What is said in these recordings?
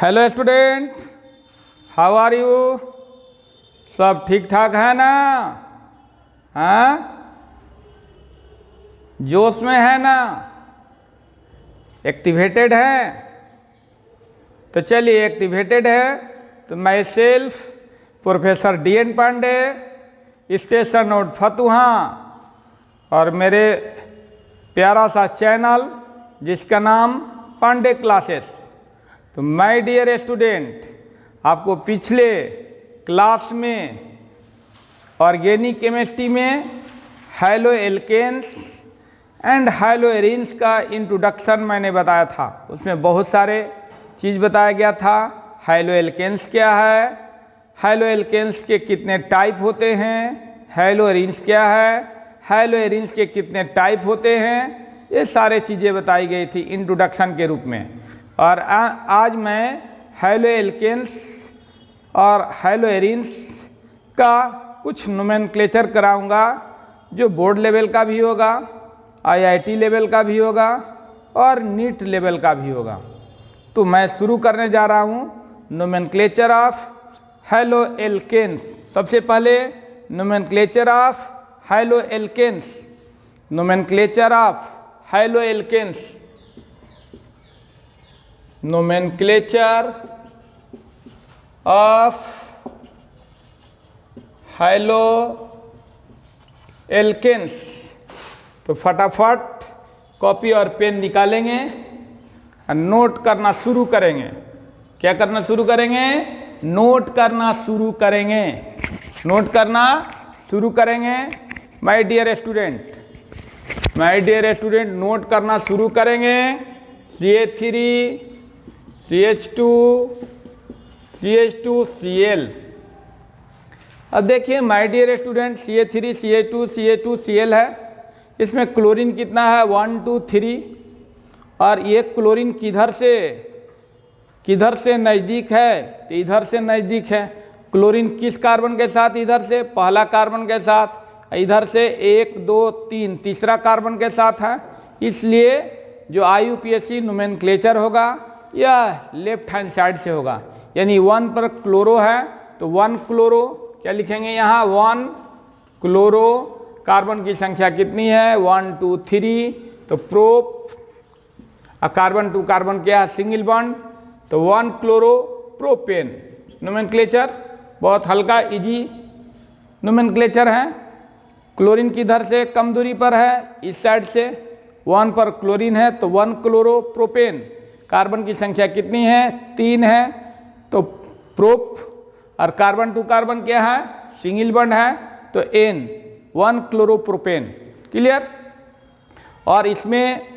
Hello student, how are you? सब ठीक ठाक है ना? हाँ, जोश में है ना? एक्टिवेटेड है? तो चलिए, एक्टिवेटेड है तो myself professor DN Pandey, station note Fatuha, और मेरे प्यारा सा चैनल जिसका नाम पांडे क्लासेस। तो माय डियर स्टूडेंट, आपको पिछले क्लास में ऑर्गेनिक केमिस्ट्री में haloalkanes and haloarenes का इंट्रोडक्शन मैंने बताया था। उसमें बहुत सारे चीज़ बताया गया था। हैलो एल्केन्स क्या है, हैलो एल्केन्स के कितने टाइप होते हैं, हैलो एरीन्स क्या है, हैलो एरीन्स के कितने टाइप होते हैं, ये सारे चीज़ें बताई गई थी इंट्रोडक्शन के रूप में। और आज मैं हैलो एल्केन्स और हैलो एरीन्स का कुछ नोमेनक्लेचर कराऊंगा, जो बोर्ड लेवल का भी होगा, IIT लेवल का भी होगा और नीट लेवल का भी होगा। तो मैं शुरू करने जा रहा हूँ नोमेनक्लेचर ऑफ हैलो एल्केन्स। सबसे पहले nomenclature of haloalkanes, nomenclature of haloalkanes, nomenclature of haloalkanes. तो फटाफट कॉपी और पेन निकालेंगे और नोट करना शुरू करेंगे। क्या करना शुरू करेंगे? नोट करना शुरू करेंगे। नोट करना शुरू करेंगे my dear student, my dear student, note करना शुरू करेंगे। CH3 CH2 CH2 Cl। अब देखिए my dear student, CH3 CH2 CH2 Cl है। इसमें क्लोरीन कितना है? 1 2 3। और ये क्लोरीन किधर से नज़दीक है? तो इधर से नज़दीक है। क्लोरीन किस कार्बन के साथ? इधर से पहला कार्बन के साथ, इधर से 1 2 3 तीसरा कार्बन के साथ है। इसलिए जो IUPAC नोमेनक्लेचर होगा यह लेफ्ट हैंड साइड से होगा। यानी 1 पर क्लोरो है तो 1 क्लोरो, क्या लिखेंगे यहाँ? 1 क्लोरो। कार्बन की संख्या कितनी है? 1 2 3। तो प्रोप, कार्बन टू कार्बन क्या है? Single bond. तो 1 क्लोरो प्रोपेन। नोमेनक्लेचर बहुत हल्का इजी नोमेनक्लेचर है। क्लोरीन किधर से कम दूरी पर है? इस साइड से। 1 पर क्लोरीन है तो 1 क्लोरो प्रोपेन। कार्बन की संख्या कितनी है? 3 है। तो प्रोप, और कार्बन टू कार्बन क्या है? सिंगल बॉन्ड है तो N, 1 क्लोरोप्रोपेन। क्लियर? और इसमें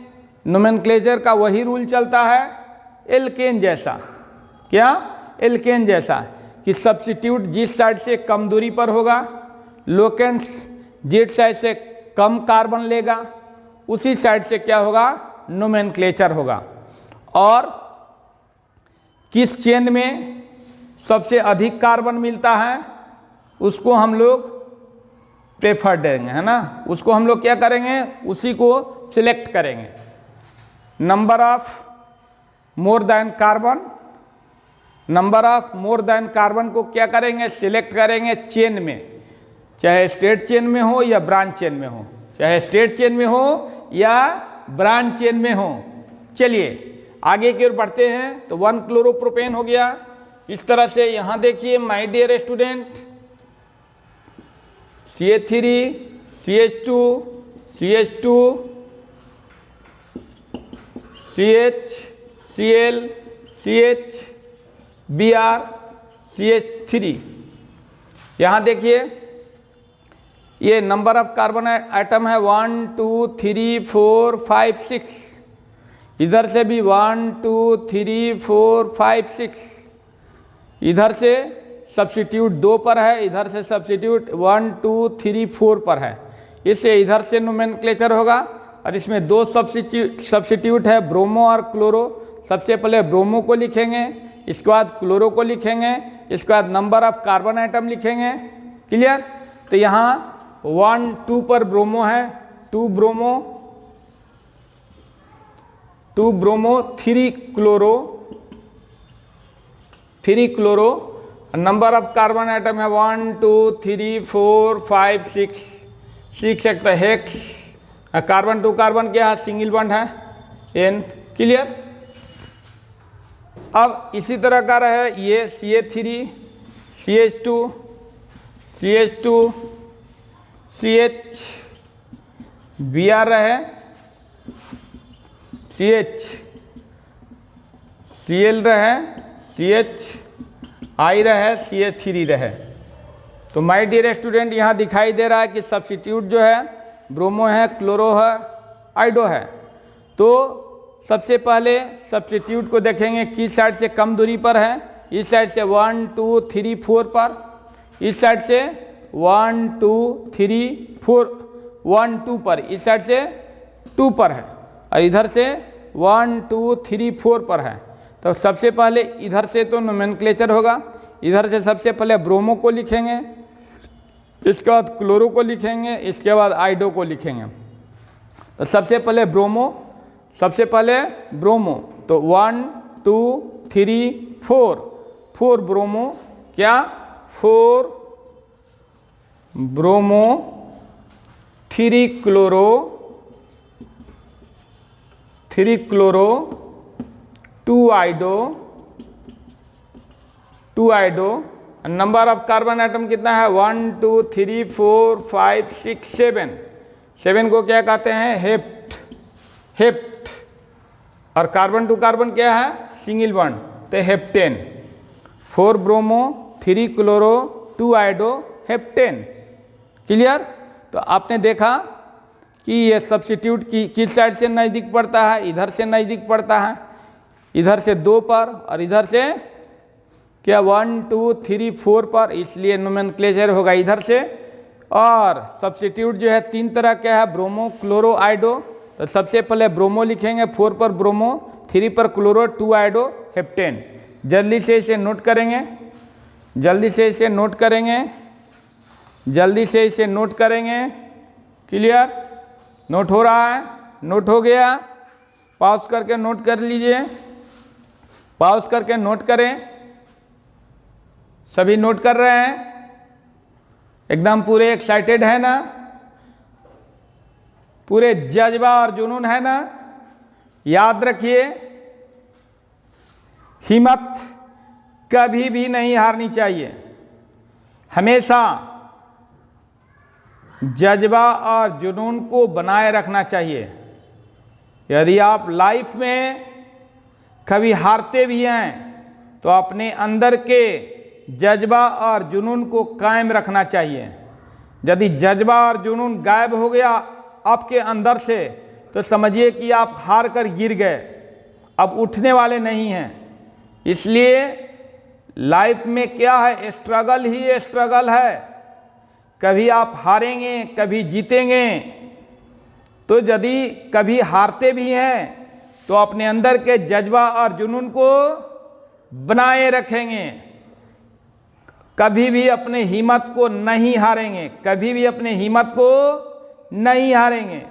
नोमेनक्लेचर का वही रूल चलता है एल्केन जैसा। क्या? एल्केन जैसा कि सब्स्टिट्यूट जिस साइड से कम दूरी पर होगा, लोकेंस जेड साइड से कम कार्बन लेगा, उसी साइड से क्या होगा? नोमेनक्लेचर होगा। और किस चेन में सबसे अधिक कार्बन मिलता है उसको हम लोग प्रेफर देंगे, है ना? उसको हम लोग क्या करेंगे? उसी को सिलेक्ट करेंगे। Number of more than carbon, number of more than carbon को क्या करेंगे? सिलेक्ट करेंगे चेन में, चाहे स्ट्रेट चेन में हो या ब्रांच चेन में हो, चाहे स्ट्रेट चेन में हो या ब्रांच चेन में हो। चलिए आगे की ओर बढ़ते हैं। तो 1 क्लोरोप्रोपेन हो गया। इस तरह से यहाँ देखिए my dear student, CH3 CH2 CH2 CH Cl CH Br CH3। यहाँ देखिए ये नंबर ऑफ कार्बन आइटम है 1 2 3 4 5 6। इधर से भी 1 2 3 4 5 6। इधर से सब्स्टिट्यूट 2 पर है, इधर से सब्स्टिट्यूट 1 2 3 4 पर है। इससे इधर से नोमेनक्लेचर होगा। और इसमें 2 सब्स्टिट्यूट है, ब्रोमो और क्लोरो। सबसे पहले ब्रोमो को लिखेंगे, इसके बाद क्लोरो को लिखेंगे, इसके बाद नंबर ऑफ कार्बन आइटम लिखेंगे। क्लियर? तो यहाँ 1 2 पर ब्रोमो है, 2 bromo, 2 bromo 3 chloro 3 chloro, number of carbon atom है 1 2 3 4 5 6 6 x hex, carbon to carbon क्या है, सिंगल बॉन्ड है N। क्लियर। अब इसी तरह का रहे ये CH3 CH2 CH2 CH Br रहे CH Cl रहे CH I रहे CH3 रहे। तो माय डियर स्टूडेंट यहाँ दिखाई दे रहा है कि सब्स्टिट्यूट जो है ब्रोमो है, क्लोरो है, आइडो है। तो सबसे पहले सब्स्टिट्यूट को देखेंगे किस साइड से कम दूरी पर है, इस साइड से 1 2 3 4 पर, इस साइड से 1 2 3 4 1 2 पर, इस साइड से 2 पर है, और इधर से 1 2 3 4 पर है। तो सबसे पहले इधर से तो नोमेनक्लेचर होगा, इधर से सबसे पहले ब्रोमो को लिखेंगे, इसके बाद क्लोरो को लिखेंगे, इसके बाद आइडो को लिखेंगे। तो सबसे पहले ब्रोमो, तो 1 2 3 4 ब्रोमो, क्या 4 bromo, 3 chloro 2 आइडो, number of carbon atom कितना है 1 2 3 4 5 6 7 को क्या कहते हैं, हेप्ट, और कार्बन टू कार्बन क्या है, सिंगल बॉन्ड, तो heptane. 4 bromo 3 chloro 2 आइडो, heptane. Clear. तो आपने देखा कि ये सब्स्टिट्यूट किस साइड से नज़दीक पड़ता है, इधर से नज़दीक पड़ता है, इधर से 2 पर और इधर से क्या 1 2 3 4 पर, इसलिए नोमेनक्लेचर होगा इधर से। और सब्स्टिट्यूट जो है 3 तरह के है, ब्रोमो क्लोरो आइडो। तो सबसे पहले ब्रोमो लिखेंगे, 4 पर ब्रोमो, 3 पर क्लोरो, 2 आइडो, हेप्टेन। जल्दी से इसे नोट करेंगे, क्लियर। नोट हो रहा है, नोट हो गया, पॉज करके नोट कर लीजिए, पॉज करके नोट करें। सभी नोट कर रहे हैं, एकदम पूरे एक्साइटेड है ना, पूरे जज्बा और जुनून है ना। याद रखिए, हिम्मत कभी भी नहीं हारनी चाहिए, हमेशा जज्बा और जुनून को बनाए रखना चाहिए। यदि आप लाइफ में कभी हारते भी हैं तो अपने अंदर के जज्बा और जुनून को कायम रखना चाहिए। यदि जज्बा और जुनून गायब हो गया आपके अंदर से तो समझिए कि आप हार कर गिर गए, अब उठने वाले नहीं हैं। इसलिए लाइफ में क्या है, स्ट्रगल ही स्ट्रगल है। कभी आप हारेंगे, कभी जीतेंगे। तो यदि कभी हारते भी हैं तो अपने अंदर के जज्बा और जुनून को बनाए रखेंगे, कभी भी अपने हिम्मत को नहीं हारेंगे, कभी भी अपने हिम्मत को नहीं हारेंगे।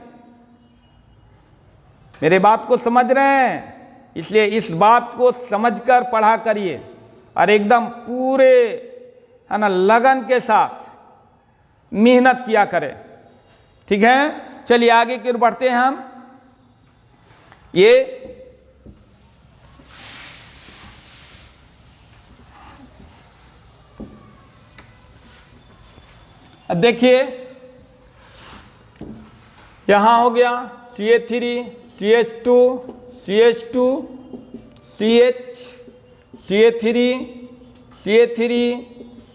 मेरे बात को समझ रहे हैं? इसलिए इस बात को समझकर पढ़ा करिए और एकदम पूरे है ना लगन के साथ मेहनत किया करें। ठीक है, चलिए आगे की ओर बढ़ते हैं हम। ये अब देखिए, यहां हो गया CH3 CH2 CH2 CH CH3 CH3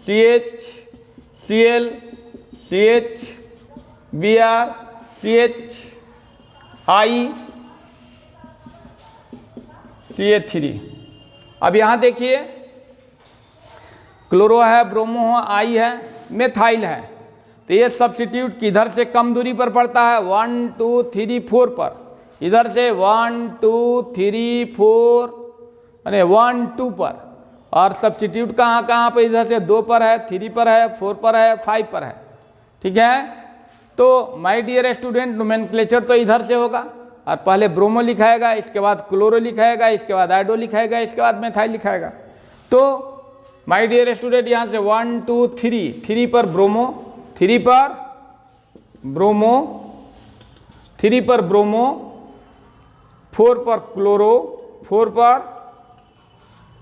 CH Cl CH Br CH I CH3। अब यहां देखिए, क्लोरो है, ब्रोमो है, आई है, मेथाइल है। तो ये सब्स्टिट्यूट किधर से कम दूरी पर पड़ता है, 1 2 3 4 पर। इधर से 1 2 3 4 यानी 1 2 पर। और सब्स्टिट्यूट कहाँ कहाँ पर, इधर से 2 पर है, 3 पर है, 4 पर है, 5 पर है। ठीक है, तो माय डियर स्टूडेंट, नोमेनक्लेचर तो इधर से होगा और पहले ब्रोमो लिखाएगा, इसके बाद क्लोरो लिखाएगा, इसके बाद आइडो लिखाएगा, इसके बाद मेथाइल लिखाएगा। तो माय डियर स्टूडेंट यहाँ से 1 2 3, 3 पर ब्रोमो, 3 पर ब्रोमो, 3 पर ब्रोमो, 4 पर क्लोरो, 4 पर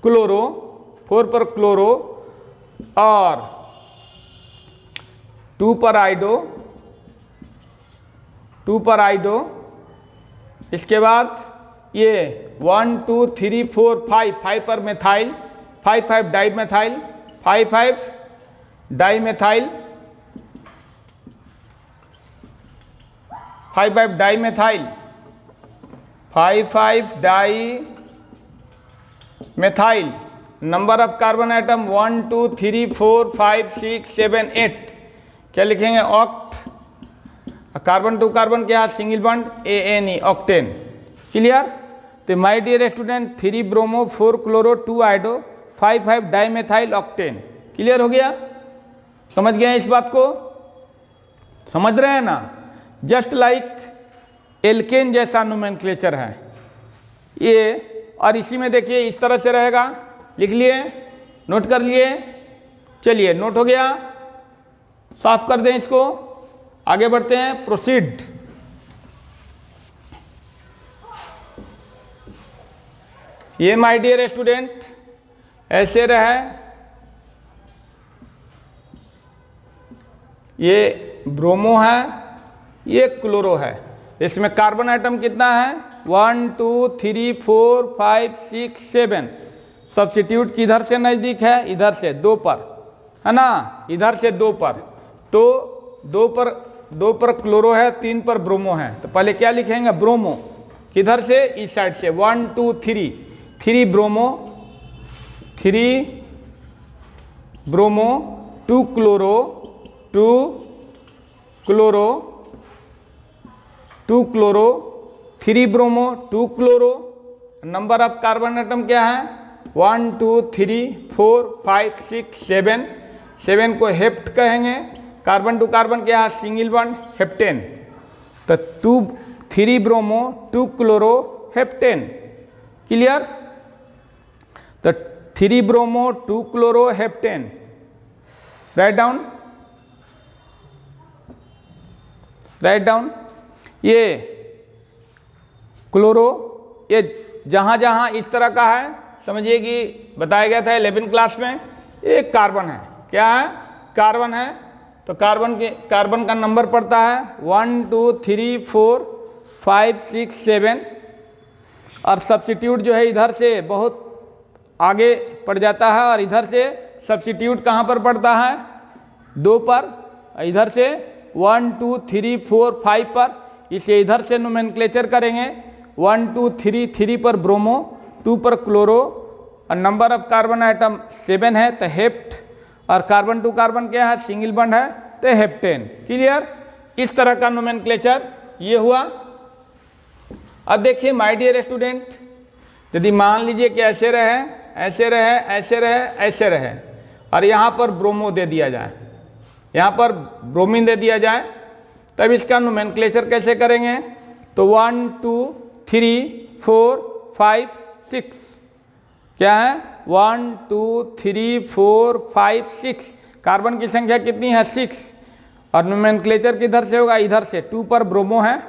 क्लोरो, 4 पर क्लोरो और 2 पर आइडो, 2 पर आइडो। इसके बाद ये 1 2 3 4 5, 5 पर methyl, 5 5 dimethyl, 5 5 dimethyl, 5 5 dimethyl, 5 5 dimethyl. Number of carbon atom 1 2 3 4 5 6 7 8। क्या लिखेंगे? ऑक्ट। कार्बन टू कार्बन क्या है? Single bond ANE, octane. Clear? तो my dear student 3 bromo, 4 chloro, 2 iodo, 5 5 dimethyl octane. Clear हो गया? समझ गए इस बात को? समझ रहे हैं ना? जस्ट लाइक एल्केन जैसा नोमेनक्लेचर है ये। और इसी में देखिए इस तरह से रहेगा। लिख लिए? नोट कर लिए? चलिए, नोट हो गया। साफ कर दें इसको, आगे बढ़ते हैं। प्रोसीड। ये माय डियर स्टूडेंट ऐसे रहे, ये ब्रोमो है, ये क्लोरो है। इसमें कार्बन आइटम कितना है? 1 2 3 4 5 6 7। सब्स्टिट्यूट किधर से नज़दीक है? इधर से 2 पर, है ना? इधर से 2 पर। तो 2 पर क्लोरो है, 3 पर ब्रोमो है। तो पहले क्या लिखेंगे? ब्रोमो। किधर से? इस साइड से। 1 2 3, 3 bromo, 3 bromo, 2 chloro, 2 chloro, 2 chloro, 3 bromo, 2 chloro. Number of carbon atom क्या है? 1 2 3 4 5 6 7। 7 को हेप्ट कहेंगे। कार्बन टू कार्बन क्या है? Single bond, heptane. तो 3 ब्रोमो, 2 क्लोरो, हेप्टेन। क्लियर? तो 3 bromo, 2 chloro, heptane. Write down, write down. ये क्लोरो, ये जहाँ जहाँ इस तरह का है समझिए कि बताया गया था 11 क्लास में, एक कार्बन है। क्या है? कार्बन है। तो कार्बन का नंबर पड़ता है 1 2 3 4 5 6 7। और सब्स्टिट्यूट जो है इधर से बहुत आगे पड़ जाता है और इधर से सब्स्टिट्यूट कहाँ पर पड़ता है? 2 पर। इधर से 1 2 3 4 5 पर। इसे इधर से नोमेनक्लेचर करेंगे। 1 2 3, 3 पर ब्रोमो, 2 पर क्लोरो और नंबर ऑफ कार्बन आइटम 7 है तो हेप्ट। और कार्बन टू कार्बन क्या है? सिंगल बॉन्ड है तो हेप्टेन। क्लियर? इस तरह का नोमेनक्लेचर ये हुआ। अब देखिए माय डियर स्टूडेंट, यदि मान लीजिए कि ऐसे रहे, ऐसे रहे, ऐसे रहे, ऐसे रहे और यहाँ पर ब्रोमो दे दिया जाए, यहाँ पर ब्रोमीन दे दिया जाए, तब इसका नोमेनक्लेचर कैसे करेंगे? तो 1 2 3 4 5 6। क्या है? 1 2 3 4 5 6। कार्बन की संख्या कितनी है? 6। और नोमेनक्लेचर किधर से होगा? इधर से। 2 पर ब्रोमो है,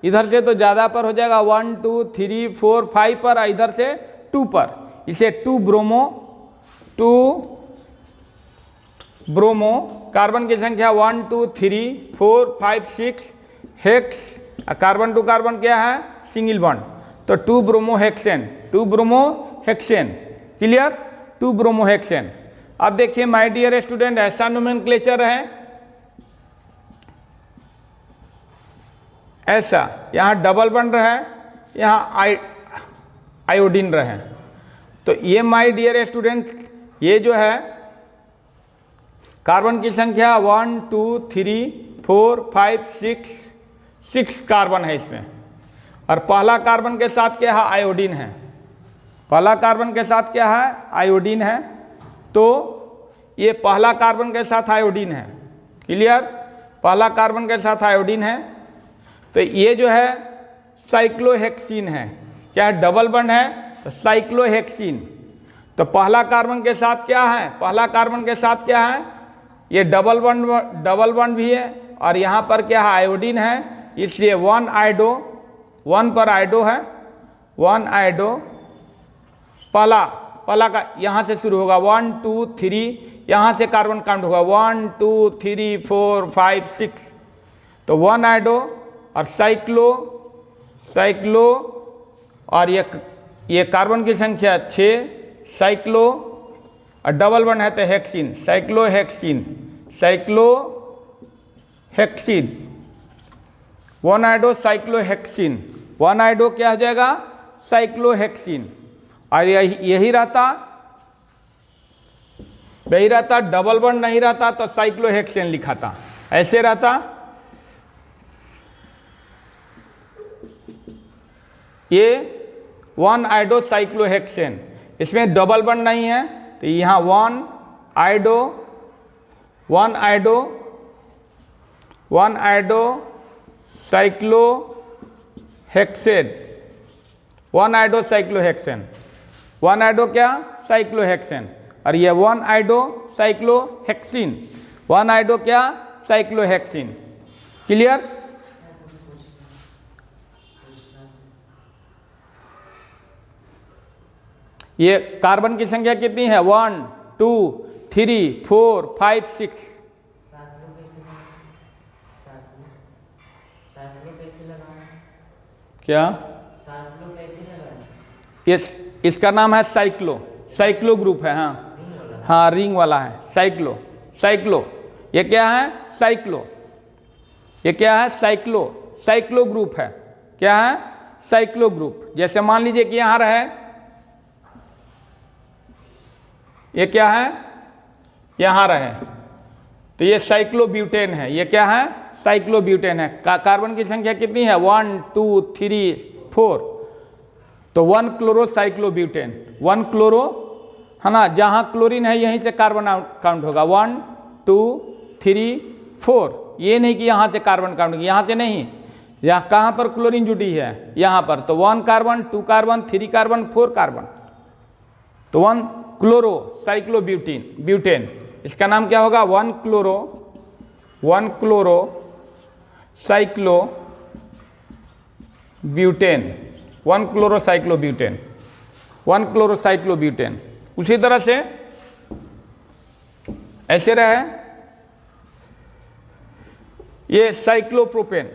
इधर से तो ज़्यादा पर हो जाएगा 1 2 3 4 5 पर, इधर से 2 पर। इसे 2 ब्रोमो, 2 ब्रोमो, कार्बन की संख्या 1 2 3 4 5 6, हेक्स। कार्बन टू कार्बन क्या है? Single bond. तो 2 bromo hexane, 2 bromo hexane. Clear? 2 bromo hexane. अब देखिए माय डियर स्टूडेंट, ऐसा नोमेनक्लेचर है, ऐसा। यहाँ डबल बॉन्ड रहे, यहाँ आयोडीन रहे। तो ये माय डियर स्टूडेंट, ये जो है कार्बन की संख्या 1 2 3 4 5 6 कार्बन है इसमें। और पहला कार्बन के साथ क्या है? आयोडीन है। पहला कार्बन के साथ क्या है? आयोडीन है। तो ये पहला कार्बन के साथ आयोडीन है। क्लियर? पहला कार्बन के साथ आयोडीन है। तो ये जो है साइक्लोहेक्सीन है। क्या है? डबल बॉन्ड है तो साइक्लोहेक्सीन। तो पहला कार्बन के साथ क्या है, पहला कार्बन के साथ क्या है, ये डबल बॉन्ड भी है और यहाँ पर क्या है, आयोडीन है, इसलिए 1 आयोडो, 1 पर आयोडो है, 1 आयोडो, पहला का यहाँ से शुरू होगा 1 2 3, यहाँ से कार्बन काउंट होगा 1 2 3 4 5 6, तो 1 आयोडो और साइक्लो और ये कार्बन की संख्या 6, साइक्लो और डबल बॉन्ड है तो hexyne, cyclohexene 1 iodo cyclohexene, 1 iodo क्या हो जाएगा, साइक्लोहेक्सिन। और यही रहता डबल बॉन्ड नहीं रहता तो साइक्लोहेक्सेन लिखाता, ऐसे रहता, ये 1 आयोडो साइक्लोहेक्सेन, इसमें डबल बॉन्ड नहीं है तो यहाँ 1 iodo cyclohexane, 1 iodo cyclohexane, 1 iodo क्या, साइक्लोहेक्सेन, और ये 1 आयोडो साइक्लोहेक्सिन, 1 आयोडो क्या, साइक्लोहेक्सिन। क्लियर? ये कार्बन की संख्या कितनी है, 1 2 3 4 5 6। क्या इसका नाम है साइक्लो ग्रुप है, हाँ रिंग वाला है, साइक्लो ये क्या है, साइक्लो ग्रुप है, क्या है, साइक्लो ग्रुप। जैसे मान लीजिए कि यहाँ रहे, ये क्या है, यहाँ रहे तो ये साइक्लोब्यूटेन है, ये क्या है, साइक्लोब्यूटेन है। कार्बन की संख्या कितनी है, 1 2 3 4, तो 1 क्लोरोसाइक्लोब्यूटेन, 1 क्लोरो है ना, जहाँ क्लोरीन है यहीं से कार्बन काउंट होगा, 1 2 3 4, ये नहीं कि यहाँ से कार्बन काउंट होगा, यहाँ से नहीं, यहाँ कहाँ पर क्लोरीन जुटी है, यहाँ पर, तो 1 कार्बन 2 कार्बन 3 कार्बन 4 कार्बन, तो 1 क्लोरोसाइक्लोब्यूटेन, इसका नाम क्या होगा, 1 क्लोरोसाइक्लोब्यूटेन। उसी तरह से ऐसे रहे, ये साइक्लोप्रोपेन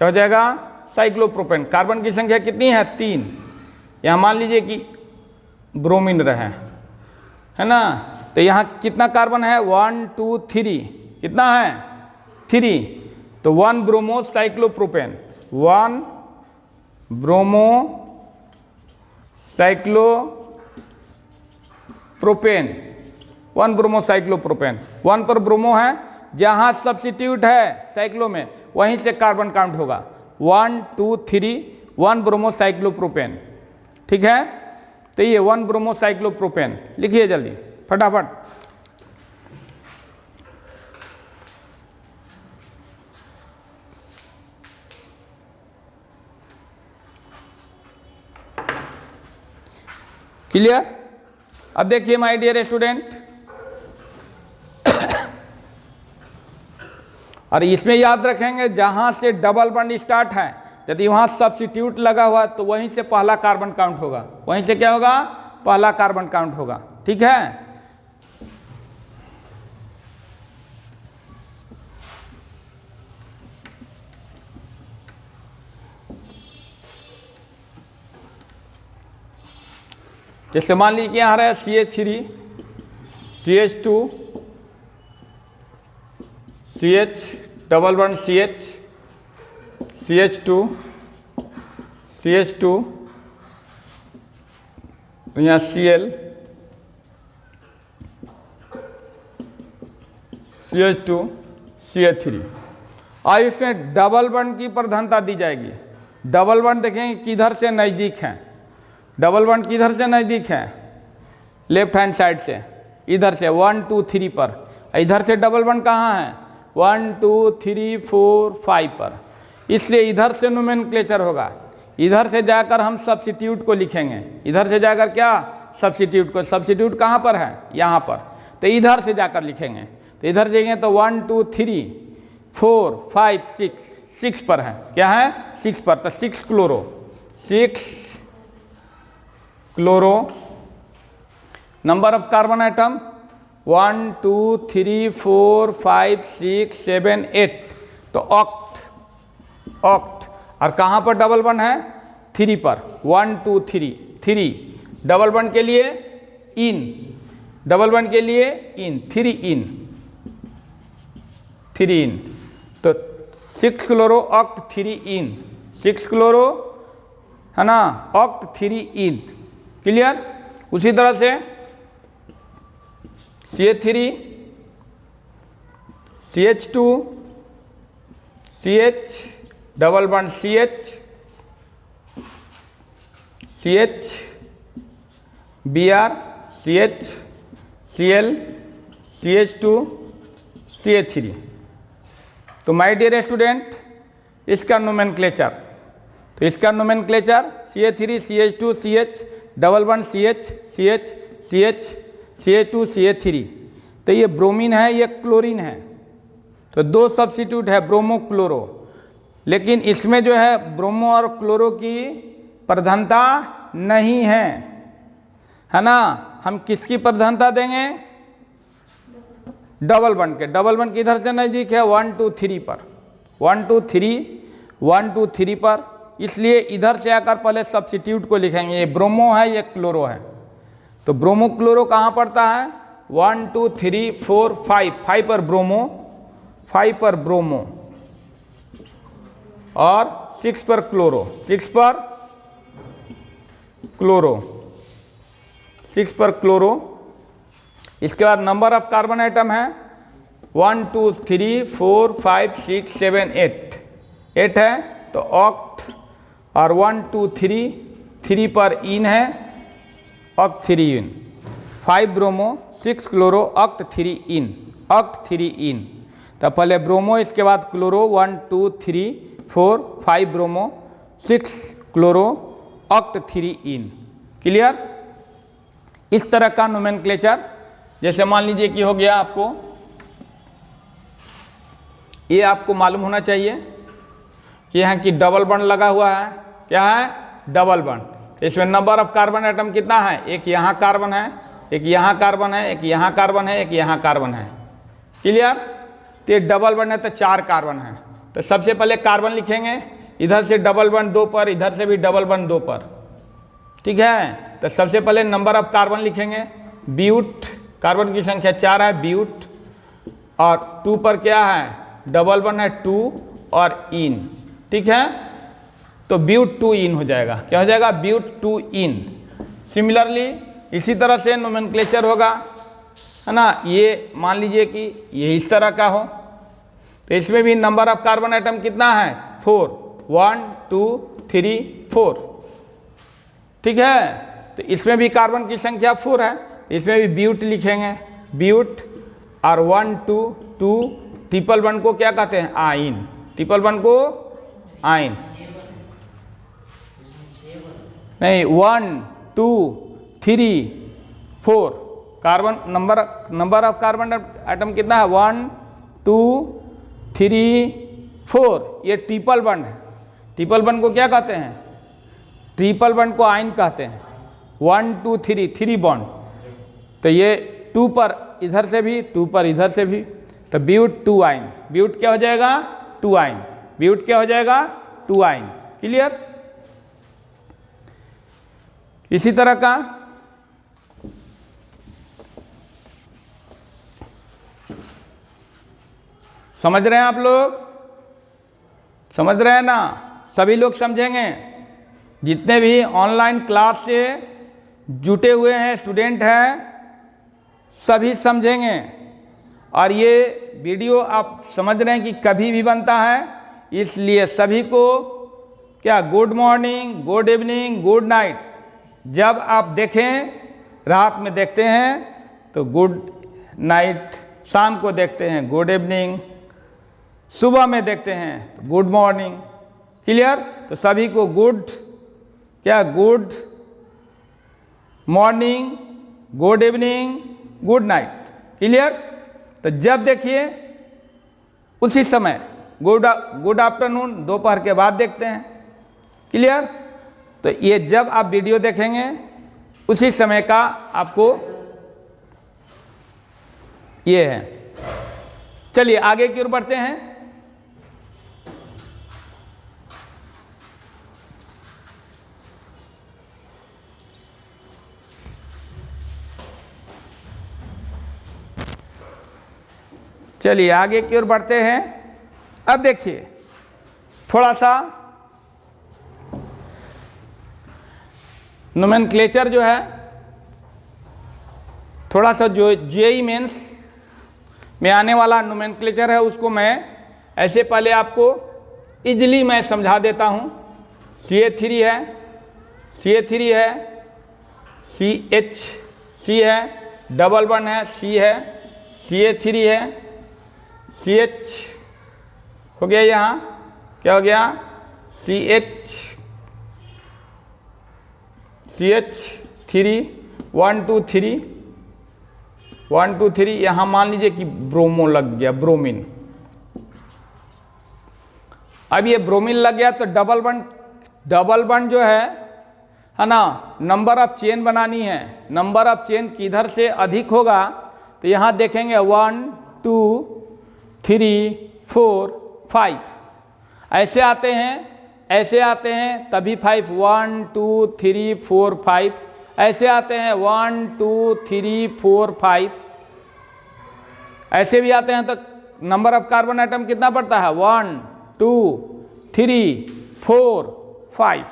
क्या हो जाएगा, साइक्लोप्रोपेन। कार्बन की संख्या कितनी है, 3, यहाँ मान लीजिए कि ब्रोमीन रहे, है ना, तो यहाँ कितना कार्बन है, 1 2 3, कितना है, 3, तो 1 ब्रोमोसाइक्लोप्रोपेन, 1 ब्रोमोसाइक्लोप्रोपेन, 1 ब्रोमोसाइक्लोप्रोपेन, 1 पर ब्रोमो है, जहाँ सब्स्टिट्यूट है साइक्लो में वहीं से कार्बन काउंट होगा, 1 2 3 1 ब्रोमोसाइक्लोप्रोपेन, ठीक है। तो ये 1 ब्रोमोसाइक्लोप्रोपेन लिखिए जल्दी फटाफट। क्लियर? अब देखिए माय डियर स्टूडेंट, और इसमें याद रखेंगे जहां से डबल बॉन्ड स्टार्ट है, यदि वहां सब्स्टिट्यूट लगा हुआ तो वहीं से पहला कार्बन काउंट होगा, वहीं से क्या होगा, पहला कार्बन काउंट होगा, ठीक है। जैसे मान लीजिए कि यहाँ रहा है CH3 CH2 CH double bond CH CH2 CH2 यहाँ Cl CH2 CH3। अब इसमें डबल बॉन्ड की प्रधानता दी जाएगी। डबल बॉन्ड देखेंगे किधर से नज़दीक है, डबल बॉन्ड किधर से नज़दीक है, लेफ्ट हैंड साइड से, इधर से 1 2 3 पर। इधर से डबल बॉन्ड कहाँ है, 1 2 3 4 5 पर, इसलिए इधर से नोमेनक्लेचर होगा। इधर से जाकर हम सब्स्टिट्यूट को लिखेंगे, इधर से जाकर क्या, सब्स्टिट्यूट को। सब्स्टिट्यूट कहाँ पर है? यहाँ पर। तो इधर से जाकर लिखेंगे, तो इधर जाएंगे तो 1 2 3 4 5 6, 6 पर है। क्या है? 6 पर। तो 6 chloro, 6 chloro. Number of carbon atom 1 2 3 4 5 6 7 8, तो ऑक्ट, ऑक्ट। और कहाँ पर डबल बॉन्ड है? 3 पर। 1 2 3, 3 डबल बॉन्ड के लिए इन, डबल बॉन्ड के लिए इन, 3 इन, 3 इन। तो 6 क्लोरो ऑक्ट 3 इन, 6 क्लोरो है ना, ऑक्ट 3 इन। क्लियर? उसी तरह से CH3 CH2 CH double bond CH CH Br CH Cl CH2 CH3। तो माय डियर स्टूडेंट, इसका नोमेनक्लेचर, तो इसका nomenclature CH3 CH2 CH double bond CH CH CH CH2 CH3। तो ये ब्रोमीन है, ये क्लोरीन है। तो दो सब्स्टिट्यूट है ब्रोमो क्लोरो, लेकिन इसमें जो है ब्रोमो और क्लोरो की प्रधानता नहीं है ना। हम किसकी प्रधानता देंगे? डबल बॉन्ड के। डबल बॉन्ड किधर से नज़दीक है? 1 2 3 पर, 1 2 3, 1 2 3 पर। इसलिए इधर से आकर पहले सब्स्टिट्यूट को लिखेंगे। ये ब्रोमो है, ये क्लोरो है। तो ब्रोमो क्लोरो कहाँ पड़ता है? 1 2 3 4 5, 5 पर ब्रोमो, 5 पर ब्रोमो और 6 पर क्लोरो, 6 पर क्लोरो, 6 पर क्लोरो। इसके बाद नंबर ऑफ कार्बन आइटम है 1 2 3 4 5 6 7 8, 8 है। तो ऑक्ट और 1 2 3, 3 पर इन है, ऑक्ट 3 इन, 5 ब्रोमो 6 क्लोरो ऑक्ट 3 इन, ऑक्ट 3 इन। तो पहले ब्रोमो, इसके बाद क्लोरो, 1 2 3 4 5 ब्रोमो 6 क्लोरो ऑक्ट 3 इन। क्लियर? इस तरह का नोमेनक्लेचर, जैसे मान लीजिए कि हो गया आपको, ये आपको मालूम होना चाहिए कि यहाँ की डबल बॉन्ड लगा हुआ है। क्या है? Double bond. इसमें नंबर ऑफ कार्बन एटम कितना है? एक यहाँ कार्बन है, एक यहाँ कार्बन है, एक यहाँ कार्बन है, एक यहाँ कार्बन है। क्लियर? तो ये डबल बॉन्ड है तो 4 कार्बन है। तो सबसे पहले कार्बन लिखेंगे, इधर से डबल बॉन्ड 2 पर, इधर से भी डबल बॉन्ड 2 पर। ठीक है? तो सबसे पहले नंबर ऑफ कार्बन लिखेंगे। ब्यूट, कार्बन की संख्या 4 है, ब्यूट। और 2 पर क्या है? डबल बॉन्ड है 2 और इन। ठीक है? तो ब्यूट 2 इन हो जाएगा। क्या हो जाएगा? ब्यूट 2 इन। सिमिलरली इसी तरह से नोमेनक्लेचर होगा, है ना। ये मान लीजिए कि ये इस तरह का हो, तो इसमें भी नंबर ऑफ कार्बन आइटम कितना है? 4, 1 2 3 4। ठीक है? तो इसमें भी कार्बन की संख्या 4 है, इसमें भी ब्यूट लिखेंगे, ब्यूट। और 1 2 2, ट्रिपल बॉन्ड को क्या कहते हैं? आइन। ट्रिपल बॉन्ड को आइन नहीं, 1 2 3 4 carbon, number of carbon item कितना है? 1 2 3 4। ये ट्रिपल बॉन्ड है। ट्रिपल बॉन्ड को क्या कहते हैं? ट्रिपल बॉन्ड को आइन कहते हैं। 1 2 3, 3 बॉन्ड। तो ये 2 पर इधर से भी, 2 पर इधर से भी, तो ब्यूट 2 आइन। ब्यूट क्या हो जाएगा? 2 आइन। ब्यूट क्या हो जाएगा? 2 आइन। क्लियर? इसी तरह का समझ रहे हैं आप लोग? समझ रहे हैं ना? सभी लोग समझेंगे। जितने भी ऑनलाइन क्लास से जुटे हुए हैं स्टूडेंट हैं, सभी समझेंगे। और ये वीडियो आप समझ रहे हैं कि कभी भी बनता है, इसलिए सभी को क्या good morning, good evening, good night. जब आप देखें, रात में देखते हैं तो गुड नाइट, शाम को देखते हैं गुड इवनिंग, सुबह में देखते हैं तो गुड मॉर्निंग। क्लियर? तो सभी को गुड, क्या good morning, good evening, good night. Clear? तो जब देखिए उसी समय गुड आफ्टरनून दोपहर के बाद देखते हैं। क्लियर? तो ये जब आप वीडियो देखेंगे उसी समय का आपको ये है। चलिए आगे की ओर बढ़ते हैं। चलिए आगे की ओर बढ़ते हैं। अब देखिए थोड़ा सा नोमेनक्लेचर जो है, थोड़ा सा जो जेईई मेंस में आने वाला नोमेनक्लेचर है उसको मैं ऐसे पहले आपको इजली मैं समझा देता हूँ। CH3 है, CH3 है, CH है, डबल बॉन्ड है, C है, CH3 है, CH हो गया, यहाँ क्या हो गया, CH3 1 2 3 1 2 3। यहाँ मान लीजिए कि ब्रोमो लग गया, ब्रोमीन। अब ये ब्रोमीन लग गया तो डबल बॉन्ड जो है ना, नंबर ऑफ चेन बनानी है। नंबर ऑफ चेन किधर से अधिक होगा तो यहाँ देखेंगे 1 2 3 4 5 ऐसे आते हैं, तभी 5 1 2 3 4 5 ऐसे आते हैं, 1 2 3 4 5 ऐसे भी आते हैं। तो नंबर ऑफ कार्बन आइटम कितना पड़ता है, 1 2 3 4 5।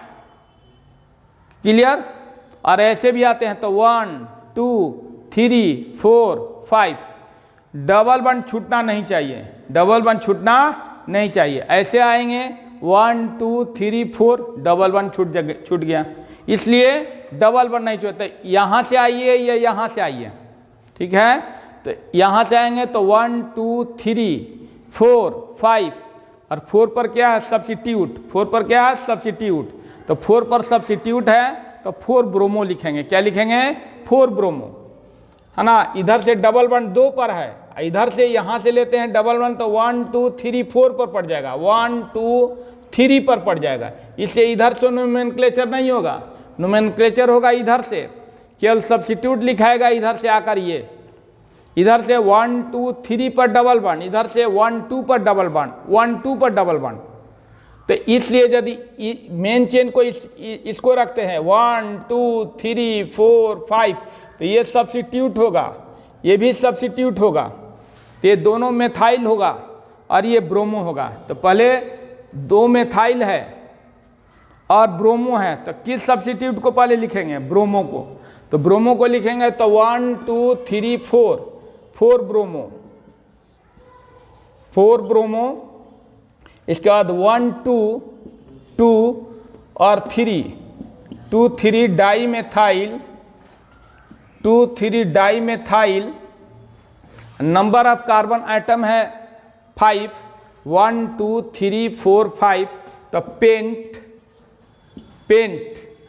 क्लियर? और ऐसे भी आते हैं तो 1 2 3 4 5। डबल बॉन्ड छूटना नहीं चाहिए, डबल बॉन्ड छूटना नहीं चाहिए। ऐसे आएंगे 1 2 3 4, डबल बॉन्ड छूट गया, इसलिए डबल बॉन्ड नहीं छूटता। यहाँ से आइए या यहाँ से आइए, ठीक है? तो यहाँ से आएंगे तो 1 2 3 4 5 और 4 पर क्या है, सब्स्टिट्यूट। 4 पर क्या है, सब्स्टिट्यूट। तो 4 पर सब्स्टिट्यूट है तो 4 ब्रोमो लिखेंगे। क्या लिखेंगे, 4 ब्रोमो, है ना। इधर से डबल बॉन्ड 2 पर है, इधर से यहाँ से लेते हैं डबल बॉन्ड तो 1 2 3 4 पर पड़ जाएगा, 1 2 3 पर पड़ जाएगा। इसलिए इधर से नोमेनक्लेचर नहीं होगा, नोमेनक्लेचर होगा इधर से, केवल सब्स्टिट्यूट लिखाएगा इधर से आकर। ये इधर से 1 2 3 पर डबल बॉन्ड, इधर से 1 2 पर डबल बॉन्ड, 1 2 पर डबल बॉन्ड। तो इसलिए यदि मेन चेन को इसको रखते हैं 1 2 3 4 5 तो ये सब्स्टिट्यूट होगा, ये भी सब्स्टिट्यूट होगा। तो ये दोनों मेथाइल होगा और ये ब्रोमो होगा। तो पहले 2 मेथाइल है और ब्रोमो है, तो किस सब्स्टिट्यूट को पहले लिखेंगे, ब्रोमो को। तो ब्रोमो को लिखेंगे तो 1 2 3 4 ब्रोमो, 4 ब्रोमो। इसके बाद 1 2 2 और 2 3 dimethyl, 2 3 dimethyl. Number of carbon atom है 5, 1 2 3 4 5। तो पेंट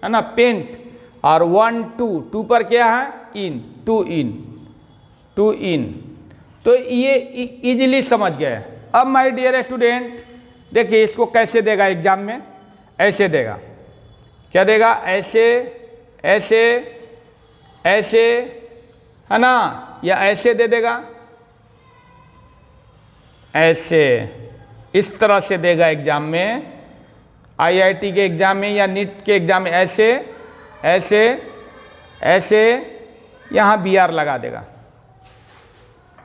है ना, पेंट। और 1 2 पर क्या है, इन, 2 इन। तो ये इजीली समझ गए। अब माय डियर स्टूडेंट देखिए इसको कैसे देगा एग्जाम में, ऐसे देगा। क्या देगा, ऐसे ऐसे ऐसे, है ना, या ऐसे दे देगा, ऐसे, इस तरह से देगा एग्जाम में, IIT के एग्जाम में या नीट के एग्जाम में। ऐसे ऐसे ऐसे, यहाँ BR लगा देगा।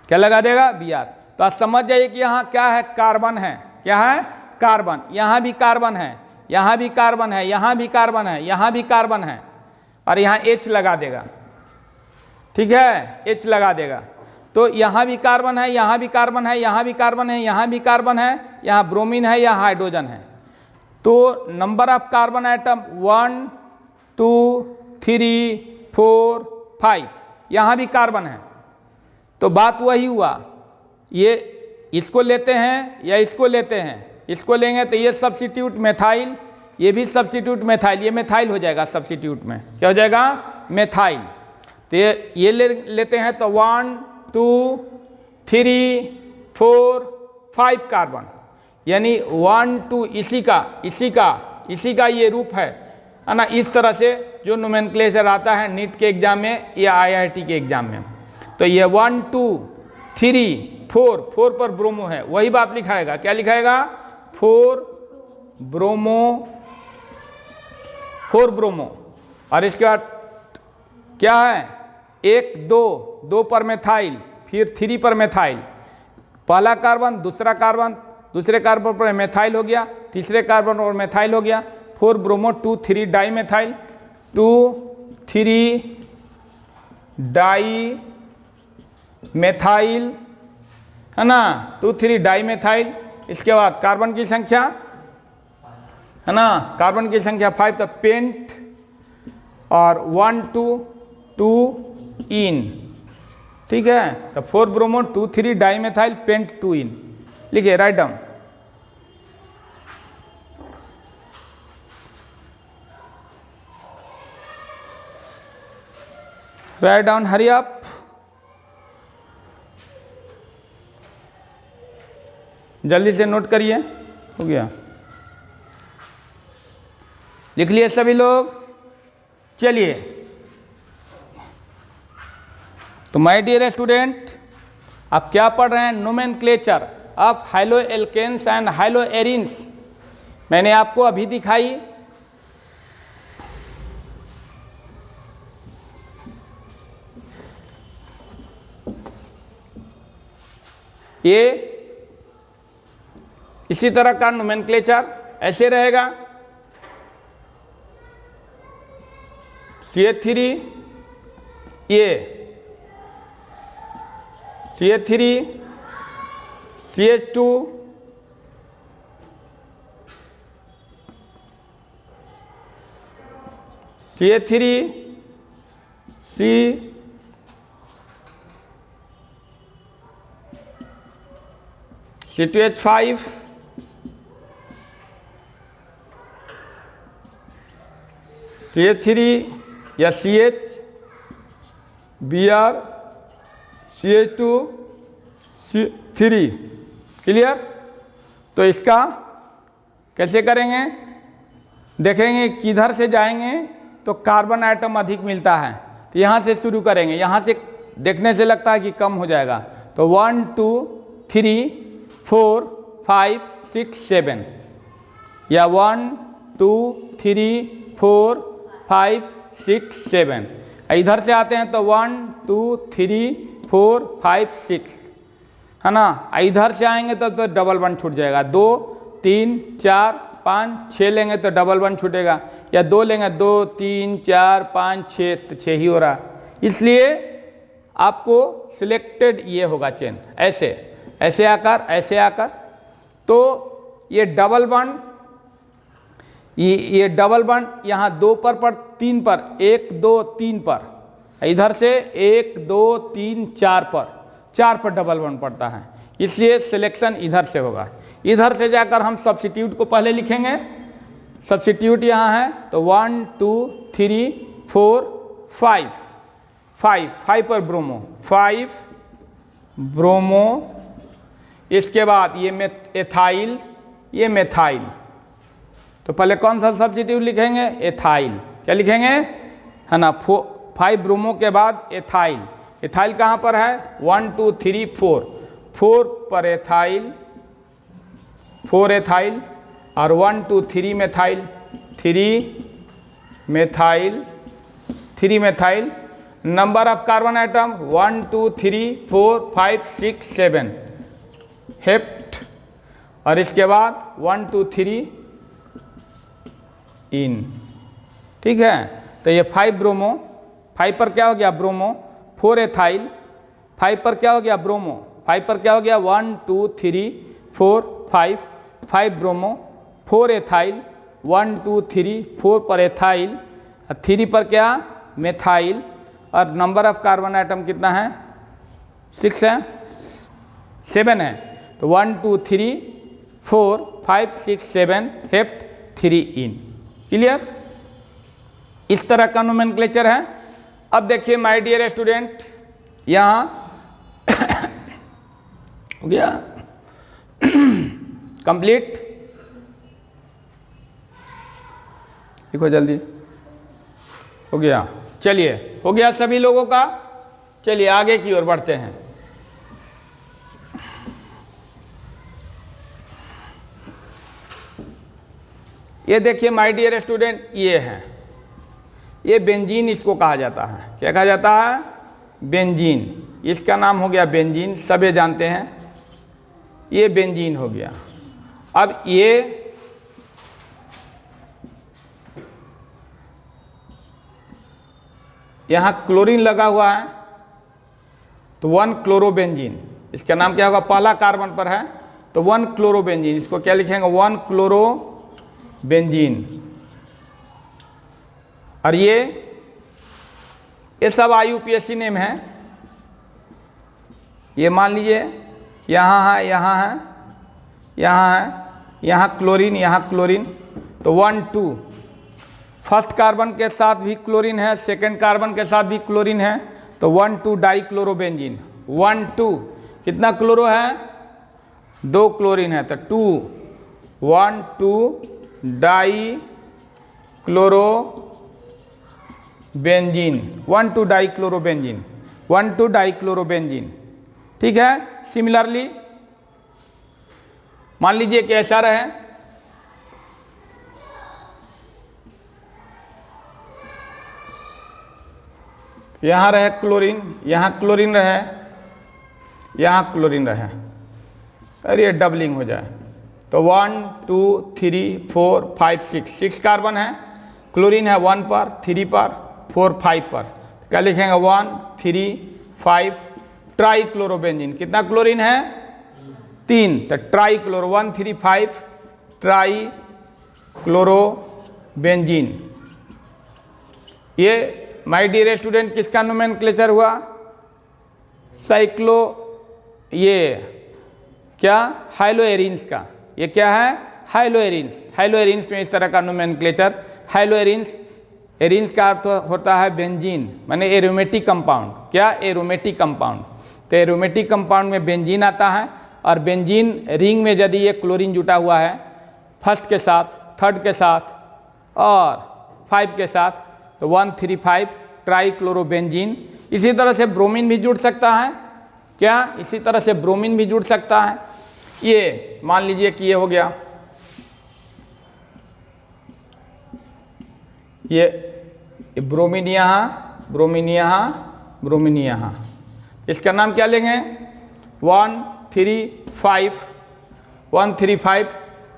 क्या लगा देगा, BR। तो आप समझ जाइए कि यहाँ क्या है, कार्बन है। क्या है, कार्बन। यहाँ भी कार्बन है, यहाँ भी कार्बन है, यहाँ भी कार्बन है, यहाँ भी कार्बन है, और यहाँ H लगा देगा। ठीक है, H लगा देगा। तो यहाँ भी कार्बन है, यहाँ भी कार्बन है, यहाँ भी कार्बन है, यहाँ भी कार्बन है, यहाँ ब्रोमीन है, यहाँ हाइड्रोजन है। तो नंबर ऑफ कार्बन आइटम 1 2 3 4 5, यहाँ भी कार्बन है। तो बात वही हुआ, ये इसको लेते हैं या इसको लेते हैं, इसको लेंगे तो ये सब्स्टिट्यूट मेथाइल, ये भी सब्स्टिट्यूट मेथाइल, ये मेथाइल हो जाएगा सब्स्टिट्यूट में। क्या हो जाएगा, मेथाइल। तो ये लेते हैं तो 1 2 3 4 5 कार्बन, यानी 1 2 इसी का ये रूप है ना। इस तरह से जो नोमेनक्लेचर आता है नीट के एग्जाम में या IIT के एग्जाम में, तो ये 1 2 3 4 पर ब्रोमो है, वही बात लिखाएगा। क्या लिखाएगा? 4 ब्रोमो। और इसके बाद क्या है? 1 2 पर मेथाइल, फिर 3 पर मेथाइल। पहला कार्बन, दूसरा कार्बन, दूसरे कार्बन पर मेथाइल हो गया, तीसरे कार्बन पर मेथाइल हो गया। 4 bromo 2 3 dimethyl, 2 3 dimethyl, है ना, 2 3 डाई मेथाइल। इसके बाद कार्बन की संख्या, है ना, कार्बन की संख्या 5, तो पेंट और 1 2 2 इन। ठीक है, तो 4 ब्रोमो 2 3 डाई मेथाइल, पेंट 2 इन। लिखिए, write down. Write down, hurry up. जल्दी से नोट करिए। हो गया? लिख लिए सभी लोग? चलिए, तो माय डियर स्टूडेंट, आप क्या पढ़ रहे हैं? Nomenclature of haloalkanes and haloarenes. मैंने आपको अभी दिखाई। ये इसी तरह का नोमेनक्लेचर ऐसे रहेगा। CH3, ये CH3, CH2, CH3, C2H5, CH3 या CH, Br, CH2, C3। Clear? तो इसका कैसे करेंगे? देखेंगे किधर से जाएंगे तो कार्बन आइटम अधिक मिलता है, तो यहाँ से शुरू करेंगे। यहाँ से देखने से लगता है कि कम हो जाएगा, तो 1 2 3 4 5 6 7, या 1 2 3 4 5 6 7। इधर से आते हैं तो 1 2 3 4 5 6, है ना। इधर से आएंगे तो डबल 1 छूट जाएगा। 2 3 4 5 6 लेंगे तो डबल 1 छूटेगा, या 2 लेंगे 2 3 4 5 6, तो 6 ही हो रहा। इसलिए आपको सिलेक्टेड ये होगा चेन, ऐसे आकर। तो ये डबल 1, ये डबल 1 यहाँ 2 पर 3 पर, 1 2 3 पर, इधर से 1 2 3 4 पर डबल 1 पड़ता है। इसलिए सिलेक्शन इधर से होगा। इधर से जाकर हम सब्स्टिट्यूट को पहले लिखेंगे। सब्स्टिट्यूट यहाँ है तो 1 2 3 4 5 पर ब्रोमो, 5 ब्रोमो। इसके बाद ये एथाइल, ये मेथाइल। तो पहले कौन सा सब्स्टिट्यूट लिखेंगे? एथाइल। क्या लिखेंगे? है ना, 5 ब्रोमो के बाद एथाइल। एथाइल कहाँ पर है? 1 2 3 4 पर एथाइल, 4 एथाइल, और 1 2 3 methyl, 3 methyl. Number of carbon item 1 2 3 4 5 6 7, hept. और इसके बाद 1 2 3 इन। ठीक है, तो ये 5 ब्रोमो, 5 पर क्या हो गया? ब्रोमो। 4 एथाइल, 5 पर क्या हो गया? ब्रोमो। 5 पर क्या हो गया? 1 2 3 4 5 ब्रोमो, 4 एथाइल, 1 2 3 4 पर एथाइल, 3 पर क्या? मेथाइल। और नंबर ऑफ कार्बन आइटम कितना है? 6 है, 7 है। तो 1 2 3 4 5 6 7, हेप्ट, 3 इन। क्लियर? इस तरह का नोमेनक्लेचर है। अब देखिए माय डियर स्टूडेंट, यहाँ हो गया कंप्लीट। देखो जल्दी, हो गया। चलिए, हो गया सभी लोगों का। चलिए आगे की ओर बढ़ते हैं। ये देखिए माय डियर स्टूडेंट, ये है, ये बेंजीन इसको कहा जाता है। क्या कहा जाता है? बेंजीन। इसका नाम हो गया बेंजीन, सभी जानते हैं, ये बेंजीन हो गया। अब ये यहाँ क्लोरीन लगा हुआ है, तो 1 क्लोरोबेंजीन। इसका नाम क्या होगा? पहला कार्बन पर है तो 1 क्लोरोबेंजीन। इसको क्या लिखेंगे? 1 क्लोरोबेंजीन। और ये सब IUPAC नेम है। ये मान लीजिए यहाँ है, यहाँ है, यहाँ है, यहाँ क्लोरीन, यहाँ क्लोरीन, तो 1 2। फर्स्ट कार्बन के साथ भी क्लोरीन है, सेकंड कार्बन के साथ भी क्लोरीन है, तो 1 2 डाई क्लोरोबेंजीन। 1 2 कितना क्लोरो है? 2 क्लोरीन है, तो 2 1 2 dichlorobenzene. 1 2 dichlorobenzene, 1 2 dichlorobenzene. ठीक है। सिमिलरली मान लीजिए कि ऐसा रहे, यहाँ रहे क्लोरीन, यहाँ क्लोरीन रहे, यहाँ क्लोरीन रहे, अरे ये डबलिंग हो जाए, तो 1 2 3 4 5 6 कार्बन है, क्लोरीन है 1 पर, 3 पर, 4 5 पर। क्या लिखेंगे? 1 3 5 ट्राई क्लोरोबेंजीन। कितना क्लोरीन है? 3, तो ट्राई क्लोरो 1 3 5 ट्राई क्लोरोबेंजीन। ये माय डियर स्टूडेंट किसका नोमेनक्लेचर हुआ? साइक्लो, ये क्या? हाइलोएरिन्स का। ये क्या है? हाइलोएरिन्स। हाइलोएरिन्स में इस तरह का नोमेनक्लेचर। हाइलोएरिन्स, एरिन्स का अर्थ होता है बेंजीन, माने एरोमेटिक कंपाउंड। क्या? Aromatic compound. तो एरोमेटिक कंपाउंड में बेंजीन आता है, और बेंजीन रिंग में यदि ये क्लोरीन जुटा हुआ है फर्स्ट के साथ, थर्ड के साथ और 5 के साथ, तो 1 3 5 ट्राई क्लोरोबेंजीन। इसी तरह से ब्रोमीन भी जुड़ सकता है। क्या? इसी तरह से ब्रोमीन भी जुड़ सकता है। ये मान लीजिए कि ये हो गया, ये ब्रोमीन यहाँ, ब्रोमीन यहाँ, ब्रोमीन यहाँ। इसका नाम क्या लेंगे? 1 3 5 1 3 5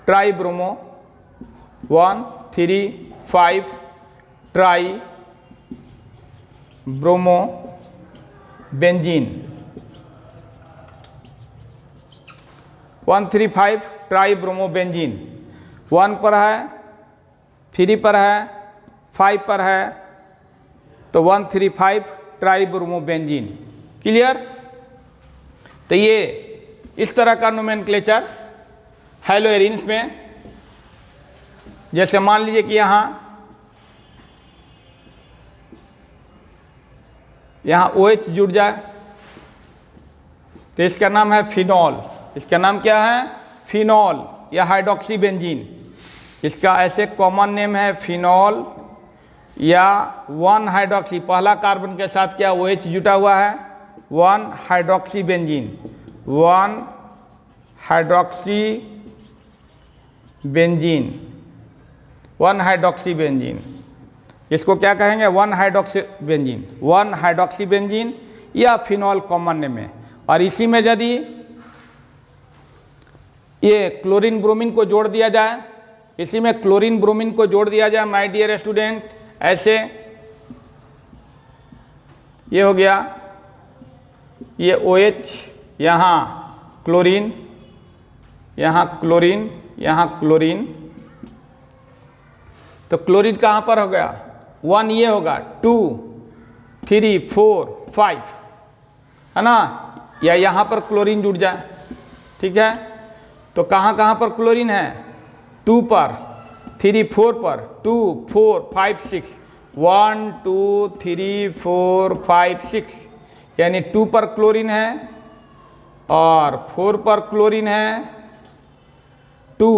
try bromo, 1 3 5 try bromo benzene, 1 3 5 try bromo benzene. 1 पर है, 3 पर है, 5 पर है, तो 1 3 5 ट्राई ब्रोमो बेंजीन। क्लियर? तो ये इस तरह का नोमेनक्लेचर हाइलोएरिन्स में, जैसे मान लीजिए कि यहाँ OH जुड़ जाए, तो इसका नाम है फिनॉल। इसका नाम क्या है? फिनॉल या हाइड्रोक्सी बेंजीन। इसका ऐसे कॉमन नेम है फिनॉल या 1 हाइड्रोक्सी। पहला कार्बन के साथ क्या OH जुटा हुआ है? 1 hydroxy benzene, 1 hydroxy benzene, 1 hydroxy benzene. इसको क्या कहेंगे? 1 हाइड्रोक्सी बेंजीन, 1 हाइड्रोक्सी बेंजीन या फिनॉल कॉमन नेम है। और इसी में यदि ये क्लोरीन ब्रोमीन को जोड़ दिया जाए, इसी में क्लोरीन ब्रोमीन को जोड़ दिया जाए माय डियर स्टूडेंट, ऐसे ये हो गया, ये OH, यहाँ क्लोरीन, यहाँ क्लोरीन, यहाँ क्लोरीन, तो क्लोरीन कहाँ पर हो गया? 1 ये होगा, 2 3 4 5, है ना? या यहाँ पर क्लोरीन जुड़ जाए, ठीक है? तो कहाँ कहाँ पर क्लोरीन है? 2 पर, 3 4 पर, 2 4 5 6, 1 2 3 4 5 6, यानी 2 पर क्लोरीन है और 4 पर क्लोरीन है। 2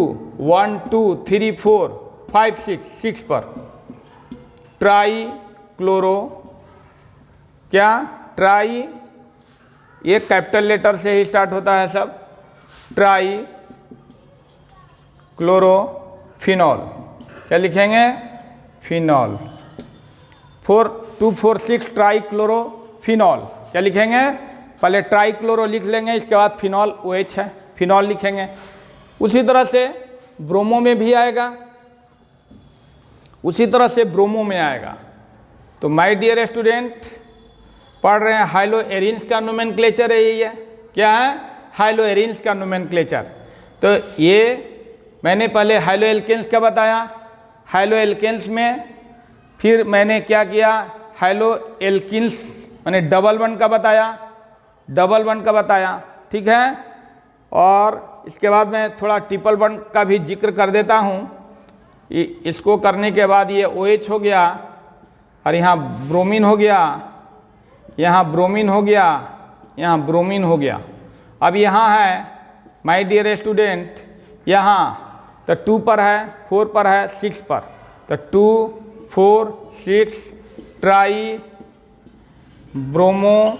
1 2 3 4 5 6 पर ट्राई क्लोरो, क्या ट्राई, ये कैपिटल लेटर से ही स्टार्ट होता है सब, ट्राई क्लोरोफिनॉल, क्या लिखेंगे, फिनॉल। 2 4 6 ट्राई क्लोरोफिनॉल, क्या लिखेंगे, पहले ट्राई क्लोरो लिख लेंगे, इसके बाद फिनॉल OH है, फिनॉल लिखेंगे। उसी तरह से ब्रोमो में भी आएगा, उसी तरह से ब्रोमो में आएगा। तो माय डियर स्टूडेंट, पढ़ रहे हैं हाइलो एरिन्स का नोमेनक्लेचर है, यही है, क्या है, हाइलो एरिन्स का नोमेनक्लेचर। तो ये मैंने पहले हाइलो एल्केन्स का बताया, हाइलो एल्केन्स में फिर मैंने क्या किया, हाइलो एल्किन्स मैंने डबल वन का बताया, डबल वन का बताया, ठीक है। और इसके बाद मैं थोड़ा ट्रिपल वन का भी जिक्र कर देता हूँ। इसको करने के बाद ये OH हो गया और यहाँ ब्रोमीन हो गया, यहाँ ब्रोमीन हो गया, यहाँ ब्रोमीन हो गया। अब यहाँ है माय डियर स्टूडेंट, यहाँ तो 2 पर है, 4 पर है, 6 पर, तो 2 4 6 ट्राई ब्रोमो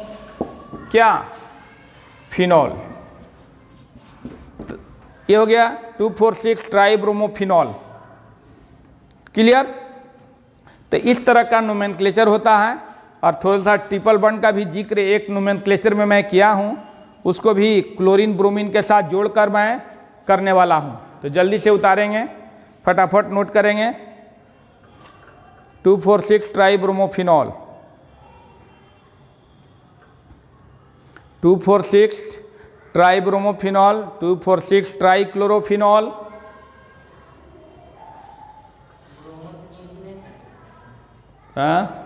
क्या, फिनॉल, ये हो गया 2 4 6 ट्राई ब्रोमो फिनॉल, क्लियर। तो इस तरह का नोमेनक्लेचर होता है। और थोड़ा सा ट्रिपल बॉन्ड का भी जिक्र एक नोमेनक्लेचर में मैं किया हूँ, उसको भी क्लोरीन ब्रोमीन के साथ जोड़कर मैं करने वाला हूँ, तो जल्दी से उतारेंगे, फटाफट नोट करेंगे। 2 4 6 try bromophenol, 2 4 6 try bromophenol, 2 4 6 try chlorophenol, हाँ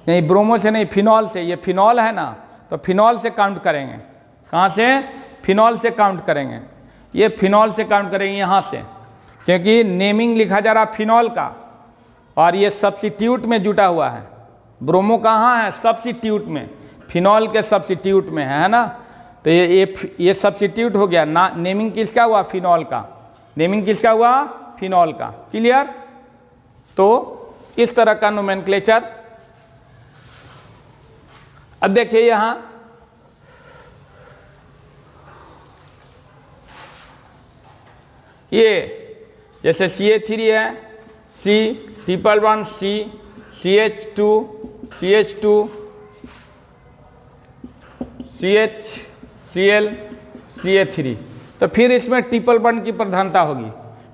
नहीं, ब्रोमो से नहीं, फिनॉल से, ये फिनॉल है ना, तो फिनॉल से काउंट करेंगे। कहाँ से, फिनॉल से काउंट करेंगे, ये फिनॉल से काउंट करेंगे यहाँ से, क्योंकि नेमिंग लिखा जा रहा फिनॉल का और ये सब्स्टिट्यूट में जुटा हुआ है। ब्रोमो कहाँ है, सब्स्टिट्यूट में, फिनॉल के सब्स्टिट्यूट में है ना। तो ये सब्स्टिट्यूट हो गया ना, नेमिंग किसका हुआ, फिनॉल का, नेमिंग किसका हुआ, फिनॉल का, क्लियर। तो इस तरह का नोमेनक्लेचर। अब देखिए यहाँ ये जैसे CH3 है, C triple bond C, CH2 CH2 CH Cl CH3, तो फिर इसमें ट्रिपल बॉन्ड की प्रधानता होगी।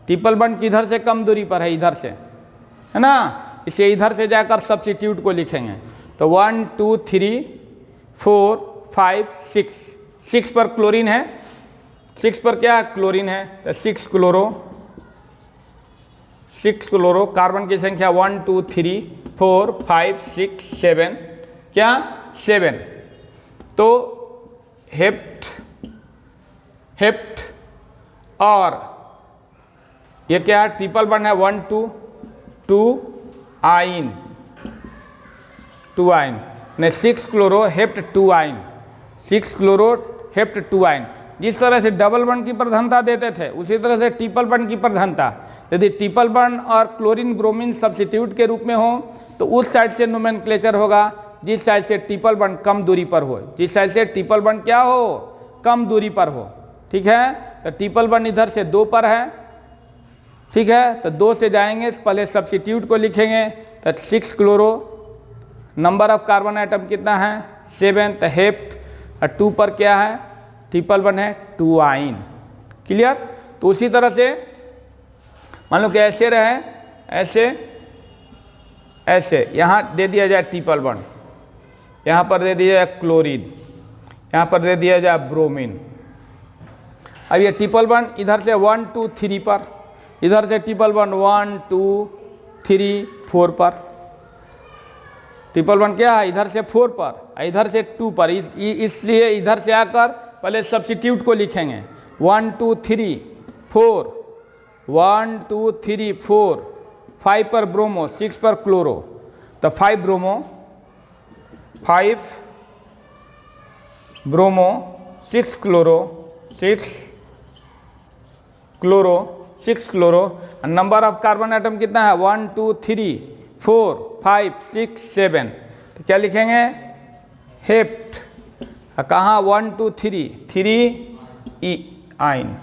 ट्रिपल बॉन्ड किधर से कम दूरी पर है, इधर से, है ना, इसे इधर से जाकर सब्स्टिट्यूट को लिखेंगे। तो 1 2 3 4 5 6, 6 पर क्लोरीन है, 6 पर क्या क्लोरीन है, तो 6 क्लोरो, कार्बन की संख्या 1 2 3 4 5 6 7, क्या 7। तो हेप्ट और ये क्या है, ट्रिपल बॉन्ड है 1 2 आइन, 2 आइन ने 6 क्लोरो हेप्ट 2 आइन, 6 क्लोरो हेप्ट 2 आइन। जिस तरह से डबल बॉन्ड की प्रधानता देते थे, उसी तरह से ट्रिपल बॉन्ड की प्रधानता, यदि ट्रिपल बॉन्ड और क्लोरीन ब्रोमीन सब्स्टिट्यूट के रूप में हो तो उस साइड से नोमेनक्लेचर होगा जिस साइड से ट्रिपल बॉन्ड कम दूरी पर हो, जिस साइड से ट्रिपल बॉन्ड क्या हो, कम दूरी पर हो, ठीक है। तो ट्रिपल बॉन्ड इधर से 2 पर है, ठीक है, तो 2 से जाएंगे, पहले सब्स्टिट्यूट को लिखेंगे, तो 6 chloro, number of carbon item कितना है 7, तो हेप्ट, और 2 पर क्या है, ट्रिपल बॉन्ड है 2 आइन, क्लियर। तो उसी तरह से मान लो कि ऐसे रहे, ऐसे यहाँ दे दिया जाए ट्रिपल बॉन्ड, यहाँ पर दे दिया जाए क्लोरीन, यहाँ पर दे दिया जाए ब्रोमीन। अब ये ट्रिपल बॉन्ड इधर से 1 2 3 पर, इधर से ट्रिपल बॉन्ड 1 2 3 4 पर, ट्रिपल बॉन्ड क्या है, इधर से 4 पर, इधर से 2 पर, इसलिए इधर से आकर पहले सब्स्टिट्यूट को लिखेंगे 1 2 3 4, 1 2 3 4, 5 पर ब्रोमो, 6 पर क्लोरो, तो 5 bromo, 5 bromo, 6 chloro, 6 chloro, 6 chloro. Number of carbon atom कितना है? 1 2 3 4 5 6 7। तो क्या लिखेंगे? हेप्ट। कहाँ? 1 2 3 ई आइन।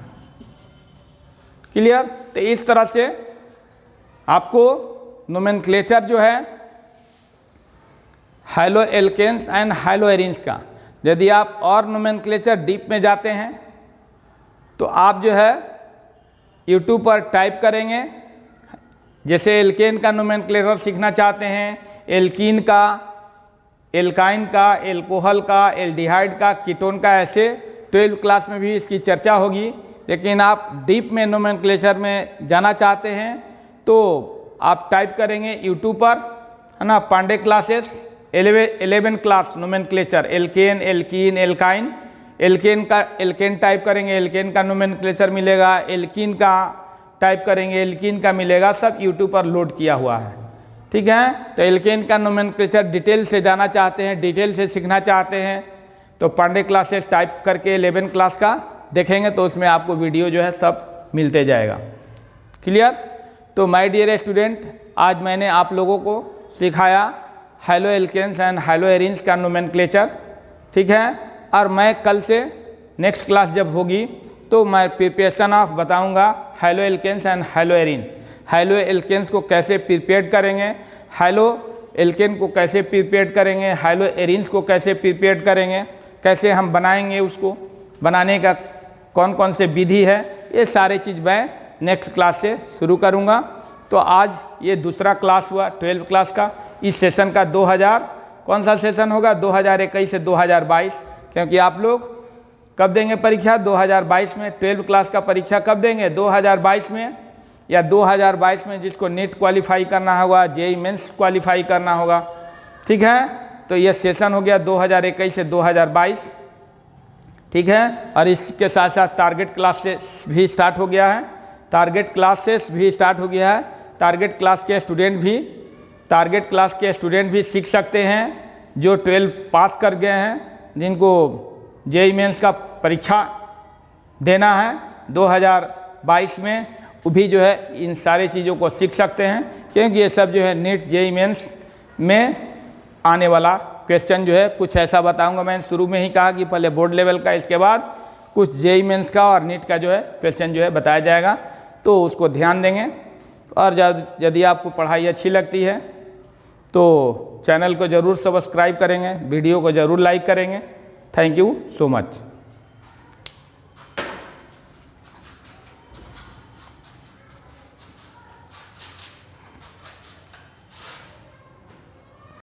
क्लियर? तो इस तरह से आपको नोमेनक्लेचर जो है haloalkanes and haloarenes का, यदि आप और नोमेनक्लेचर डीप में जाते हैं तो आप जो है यूट्यूब पर टाइप करेंगे, जैसे एल्केन का नोमेनक्लेचर सीखना चाहते हैं, एल्कीन का, एल्काइन का, एल्कोहल का, एल्डिहाइड का, कीटोन का, ऐसे 12वीं क्लास में भी इसकी चर्चा होगी। लेकिन आप डीप में नोमेनक्लेचर में जाना चाहते हैं तो आप टाइप करेंगे यूट्यूब पर, है ना, Pandey classes 11 class nomenclature, alkane, alkene, alkyne. Alkane का एल्केन टाइप करेंगे, एल्केन का नोमेनक्लेचर मिलेगा, एल्कीन का टाइप करेंगे, एल्कीन का मिलेगा, सब यूट्यूब पर लोड किया हुआ है। ठीक है? तो एल्केन का नोमेनक्लेचर डिटेल से जाना चाहते हैं, डिटेल से सीखना चाहते हैं तो पांडे क्लासेस टाइप करके 11 क्लास का देखेंगे तो उसमें आपको वीडियो जो है सब मिलते जाएगा। क्लियर? तो माय डियर स्टूडेंट, आज मैंने आप लोगों को सिखाया haloalkanes and haloarenes का नोमेनक्लेचर। ठीक है? और मैं कल से नेक्स्ट क्लास जब होगी तो मैं प्रिपरेशन ऑफ बताऊंगा haloalkanes and haloarenes. Haloalkanes को कैसे प्रिपेयर करेंगे, हाइलो एल्केन को कैसे प्रिपेयर करेंगे, हाइलो एरिन्स को कैसे प्रिपेयर करेंगे, कैसे हम बनाएंगे, उसको बनाने का कौन कौन से विधि है, ये सारी चीज़ मैं नेक्स्ट क्लास से शुरू करूँगा। तो आज ये दूसरा क्लास हुआ 12 क्लास का। इस सेशन का 2000 कौन सा सेशन होगा? 2021 से 2022, क्योंकि आप लोग कब देंगे परीक्षा? 2022 में। 12 क्लास का परीक्षा कब देंगे? 2022 में, या 2022 में जिसको नीट क्वालिफाई करना होगा, जेईई मेंस क्वालिफाई करना होगा। ठीक है? तो ये सेशन हो गया 2021 से 2022। ठीक है? और इसके साथ साथ टारगेट क्लास से भी स्टार्ट हो गया है, टारगेट क्लासेस भी स्टार्ट हो गया है। टारगेट क्लास के स्टूडेंट भी सीख सकते हैं जो 12 पास कर गए हैं, जिनको जेईई मेंस का परीक्षा देना है 2022 में, वो भी जो है इन सारी चीज़ों को सीख सकते हैं, क्योंकि ये सब जो है नीट जेईई मेंस में आने वाला क्वेश्चन जो है कुछ ऐसा बताऊंगा। मैंने शुरू में ही कहा कि पहले बोर्ड लेवल का, इसके बाद कुछ जेईई मेंस का और नीट का जो है क्वेश्चन जो है बताया जाएगा, तो उसको ध्यान देंगे। और यदि आपको पढ़ाई अच्छी लगती है तो चैनल को ज़रूर सब्सक्राइब करेंगे, वीडियो को ज़रूर लाइक करेंगे। Thank you so much.